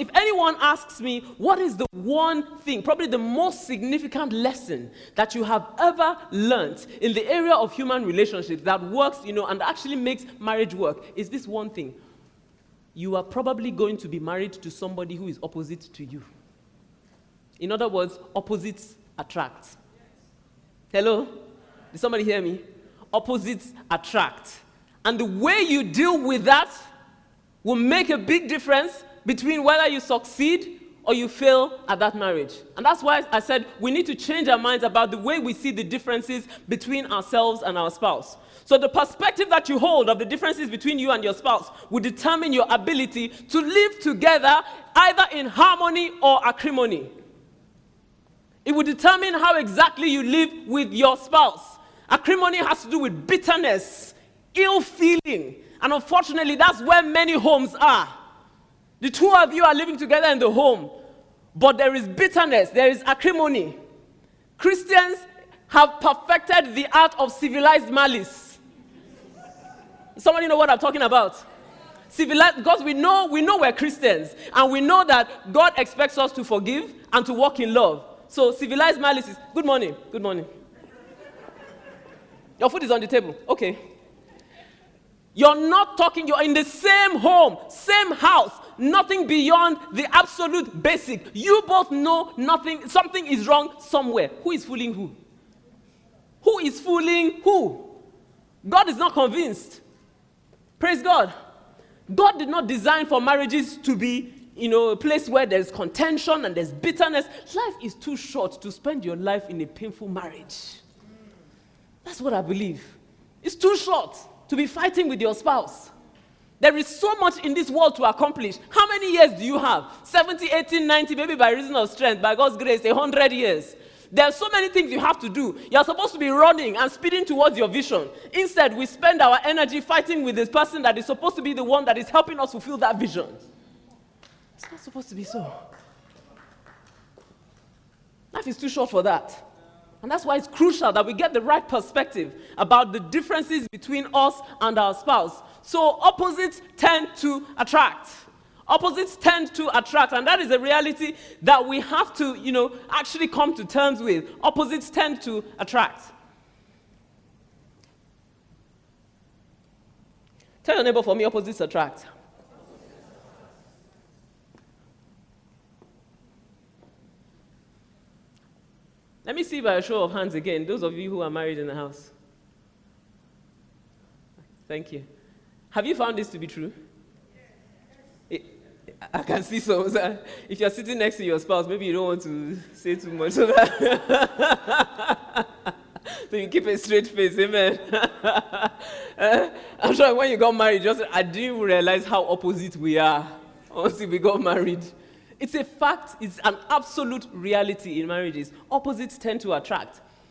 If anyone asks me, what is the one thing, probably the most significant lesson that you have ever learned in the area of human relationships that works, and actually makes marriage work, is this one thing. You are probably going to be married to somebody who is opposite to you. In other words, opposites attract. Hello? Did somebody hear me? Opposites attract. And the way you deal with that will make a big difference between whether you succeed or you fail at that marriage. And that's why I said we need to change our minds about the way we see the differences between ourselves and our spouse. So the perspective that you hold of the differences between you and your spouse will determine your ability to live together either in harmony or acrimony. It will determine how exactly you live with your spouse. Acrimony has to do with bitterness, ill feeling, and unfortunately that's where many homes are. The two of you are living together in the home, but there is bitterness, there is acrimony. Christians have perfected the art of civilized malice. Somebody know what I'm talking about? Civilized, because we know we're Christians, and we know that God expects us to forgive and to walk in love. So civilized malice is, good morning, good morning. Your food is on the table, okay. You're not talking, you're in the same home, same house, nothing beyond the absolute basic. You both know something is wrong somewhere. Who is fooling who? Who is fooling who? God is not convinced. Praise God. God did not design for marriages to be, a place where there's contention and there's bitterness. Life is too short to spend your life in a painful marriage. That's what I believe. It's too short to be fighting with your spouse. There is so much in this world to accomplish. How many years do you have? 70, 80, 90, maybe by reason of strength, by God's grace, 100 years. There are so many things you have to do. You're supposed to be running and speeding towards your vision. Instead, we spend our energy fighting with this person that is supposed to be the one that is helping us fulfill that vision. It's not supposed to be so. Life is too short for that. And that's why it's crucial that we get the right perspective about the differences between us and our spouse. So opposites tend to attract. Opposites tend to attract, and that is a reality that we have to, actually come to terms with. Opposites tend to attract. Tell your neighbor for me, opposites attract. Let me see by a show of hands again, those of you who are married in the house. Thank you. Have you found this to be true? I can see so. If you're sitting next to your spouse, maybe you don't want to say too much. So you keep a straight face, amen. I'm sure when you got married, I didn't realize how opposite we are once we got married. It's a fact, it's an absolute reality in marriages. Opposites tend to attract.